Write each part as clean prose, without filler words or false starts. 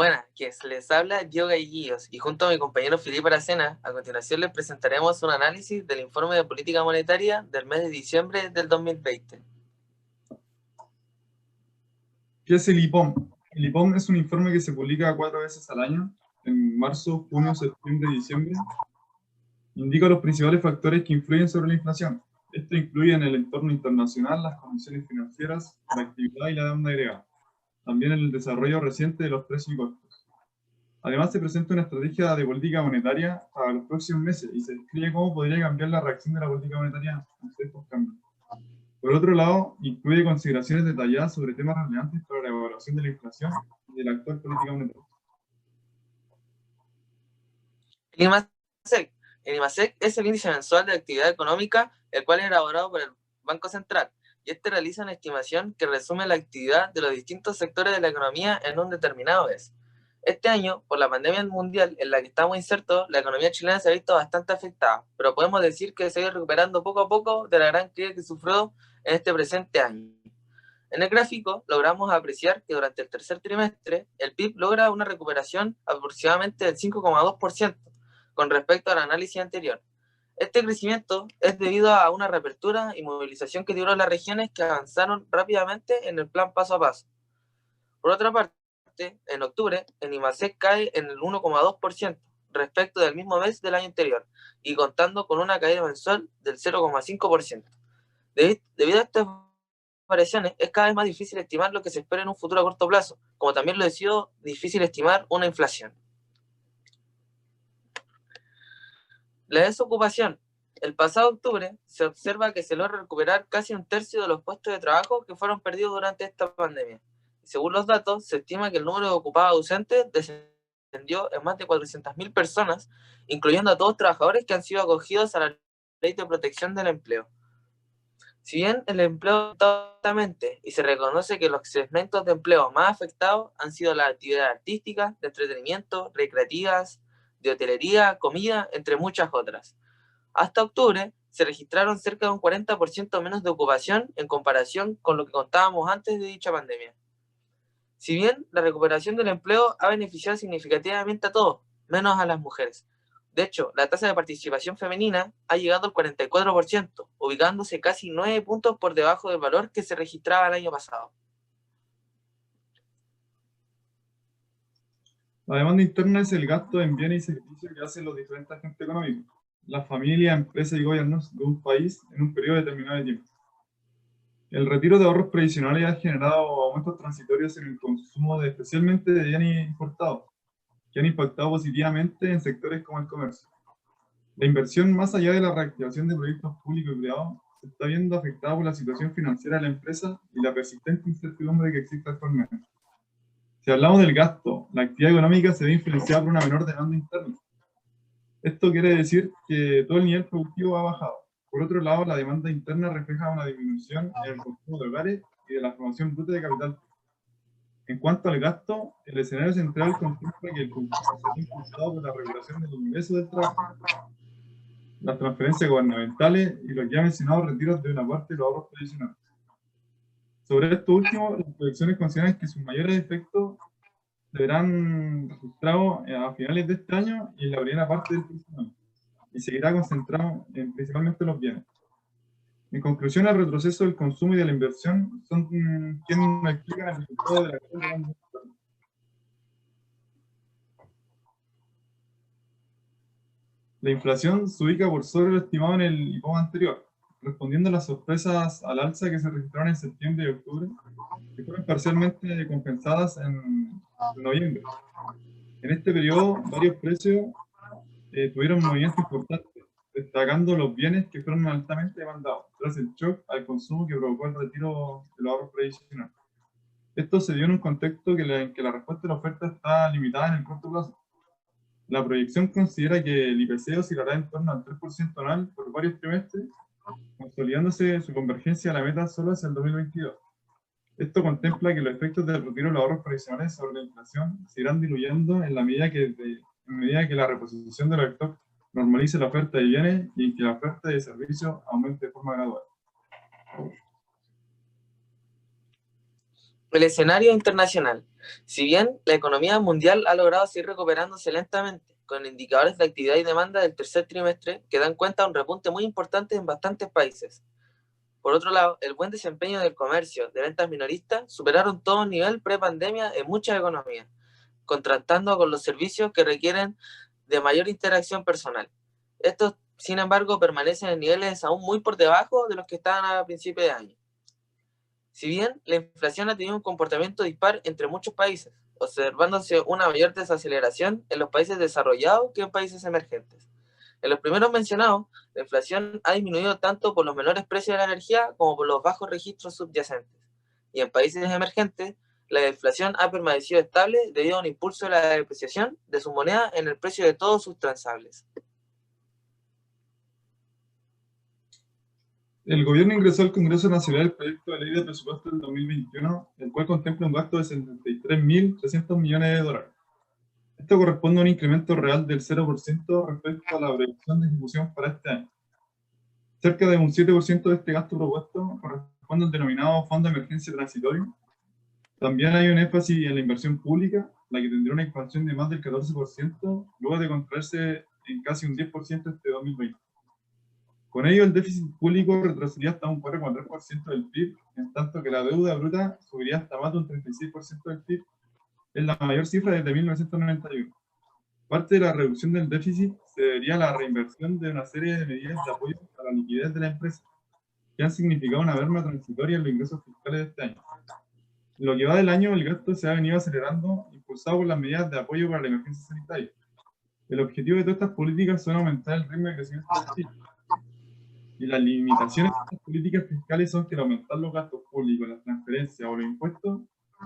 Buenas, que les habla Diego Gaiguillos y junto a mi compañero Felipe Aracena, a continuación les presentaremos un análisis del informe de política monetaria del mes de diciembre del 2020. ¿Qué es el IPOM? El IPOM es un informe que se publica 4 veces al año, en marzo, junio, septiembre y diciembre. Indica los principales factores que influyen sobre la inflación. Esto incluye en el entorno internacional las condiciones financieras, la actividad y la demanda agregada. También el desarrollo reciente de los precios y costos. Además, se presenta una estrategia de política monetaria para los próximos meses y se describe cómo podría cambiar la reacción de la política monetaria ante estos cambios. Por otro lado, incluye consideraciones detalladas sobre temas relevantes para la evaluación de la inflación y de la actual política monetaria. El IMASEC. El IMASEC es el índice mensual de actividad económica, el cual es elaborado por el Banco Central, y este realiza una estimación que resume la actividad de los distintos sectores de la economía en un determinado mes. Este año, por la pandemia mundial en la que estamos insertos, la economía chilena se ha visto bastante afectada, pero podemos decir que se ha ido recuperando poco a poco de la gran crisis que sufrió en este presente año. En el gráfico logramos apreciar que durante el tercer trimestre el PIB logra una recuperación aproximadamente del 5,2% con respecto al análisis anterior. Este crecimiento es debido a una reapertura y movilización que tuvieron las regiones que avanzaron rápidamente en el plan paso a paso. Por otra parte, en octubre, el IMASEC cae en el 1,2% respecto del mismo mes del año anterior y contando con una caída mensual del 0,5%. Debido a estas variaciones, es cada vez más difícil estimar lo que se espera en un futuro a corto plazo, como también lo ha sido difícil estimar una inflación. La desocupación. El pasado octubre se observa que se logra recuperar casi un tercio de los puestos de trabajo que fueron perdidos durante esta pandemia. Según los datos, se estima que el número de ocupados ausentes descendió en más de 400.000 personas, incluyendo a todos los trabajadores que han sido acogidos a la Ley de Protección del Empleo. Si bien el empleo totalmente y se reconoce que los segmentos de empleo más afectados han sido las actividades artísticas, de entretenimiento, recreativas, de hotelería, comida, entre muchas otras. Hasta octubre se registraron cerca de un 40% menos de ocupación en comparación con lo que contábamos antes de dicha pandemia. Si bien la recuperación del empleo ha beneficiado significativamente a todos, menos a las mujeres. De hecho, la tasa de participación femenina ha llegado al 44%, ubicándose casi 9 puntos por debajo del valor que se registraba el año pasado. La demanda interna es el gasto en bienes y servicios que hacen los diferentes agentes económicos, las familias, empresas y gobiernos de un país en un periodo determinado de tiempo. El retiro de ahorros previsionales ha generado aumentos transitorios en el consumo especialmente de bienes importados, que han impactado positivamente en sectores como el comercio. La inversión, más allá de la reactivación de proyectos públicos y privados, se está viendo afectada por la situación financiera de la empresa y la persistente incertidumbre que existe actualmente. Si hablamos del gasto, la actividad económica se ve influenciada por una menor demanda interna. Esto quiere decir que todo el nivel productivo ha bajado. Por otro lado, la demanda interna refleja una disminución en el consumo de hogares y de la formación bruta de capital. En cuanto al gasto, el escenario central contempla que el consumo se ve impulsado por la regulación del ingreso del trabajo, las transferencias gubernamentales y los ya mencionados retiros de una parte de los ahorros previsionales. Sobre esto último, las proyecciones consideran que sus mayores efectos serán registrados a finales de este año y en la primera parte del próximo año, y seguirá concentrado en principalmente los bienes. En conclusión, el retroceso del consumo y de la inversión son quienes explican el resultado de la actual demanda. La inflación se ubica por sobre lo estimado en el IPOM anterior, respondiendo a las sorpresas al alza que se registraron en septiembre y octubre, que fueron parcialmente compensadas en noviembre. En este periodo, varios precios tuvieron movimientos importantes, destacando los bienes que fueron altamente demandados, tras el shock al consumo que provocó el retiro de los ahorros previsionales. Esto se dio en un contexto en que la respuesta de la oferta está limitada en el corto plazo. La proyección considera que el IPC oscilará en torno al 3% anual por varios trimestres, consolidándose su convergencia a la meta solo hacia el 2022. Esto contempla que los efectos del retiro de los ahorros previsionales sobre la inflación se irán diluyendo en medida que la reposición de los stocks normalice la oferta de bienes y que la oferta de servicios aumente de forma gradual. El escenario internacional. Si bien la economía mundial ha logrado seguir recuperándose lentamente, con indicadores de actividad y demanda del tercer trimestre que dan cuenta de un repunte muy importante en bastantes países. Por otro lado, el buen desempeño del comercio de ventas minoristas superaron todo nivel pre-pandemia en muchas economías, contrastando con los servicios que requieren de mayor interacción personal. Estos, sin embargo, permanecen en niveles aún muy por debajo de los que estaban a principios de año. Si bien la inflación ha tenido un comportamiento dispar entre muchos países, observándose una mayor desaceleración en los países desarrollados que en países emergentes. En los primeros mencionados, la inflación ha disminuido tanto por los menores precios de la energía como por los bajos registros subyacentes. Y en países emergentes, la inflación ha permanecido estable debido a un impulso de la depreciación de su moneda en el precio de todos sus transables. El gobierno ingresó al Congreso Nacional el proyecto de ley de presupuesto del 2021, el cual contempla un gasto de 73.300 millones de dólares. Esto corresponde a un incremento real del 0% respecto a la previsión de ejecución para este año. Cerca de un 7% de este gasto propuesto corresponde al denominado Fondo de Emergencia Transitorio. También hay un énfasis en la inversión pública, la que tendrá una expansión de más del 14%, luego de contraerse en casi un 10% este 2020. Con ello, el déficit público retrocedería hasta un 4,3% del PIB, en tanto que la deuda bruta subiría hasta más de un 36% del PIB, es la mayor cifra desde 1991. Parte de la reducción del déficit se debería a la reinversión de una serie de medidas de apoyo a la liquidez de la empresa, que han significado una merma transitoria en los ingresos fiscales de este año. En lo que va del año, el gasto se ha venido acelerando, impulsado por las medidas de apoyo para la emergencia sanitaria. El objetivo de todas estas políticas son aumentar el ritmo de crecimiento del PIB. Y las limitaciones de estas políticas fiscales son que al aumentar los gastos públicos, las transferencias o los impuestos,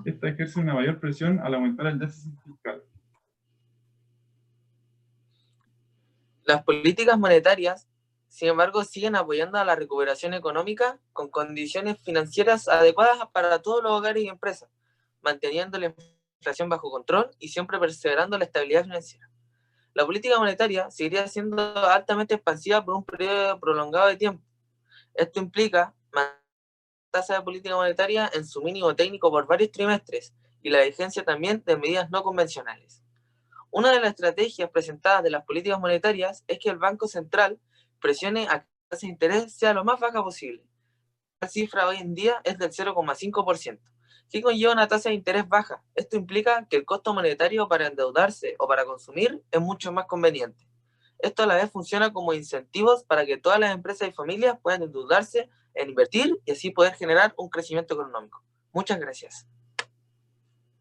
esta ejerce una mayor presión al aumentar el déficit fiscal. Las políticas monetarias, sin embargo, siguen apoyando a la recuperación económica con condiciones financieras adecuadas para todos los hogares y empresas, manteniendo la inflación bajo control y siempre perseverando la estabilidad financiera. La política monetaria seguiría siendo altamente expansiva por un periodo prolongado de tiempo. Esto implica mantener la tasa de política monetaria en su mínimo técnico por varios trimestres y la vigencia también de medidas no convencionales. Una de las estrategias presentadas de las políticas monetarias es que el Banco Central presione a que la tasa de interés sea lo más baja posible. La cifra hoy en día es del 0,5%. ¿Qué conlleva una tasa de interés baja? Esto implica que el costo monetario para endeudarse o para consumir es mucho más conveniente. Esto a la vez funciona como incentivos para que todas las empresas y familias puedan endeudarse en invertir y así poder generar un crecimiento económico. Muchas gracias.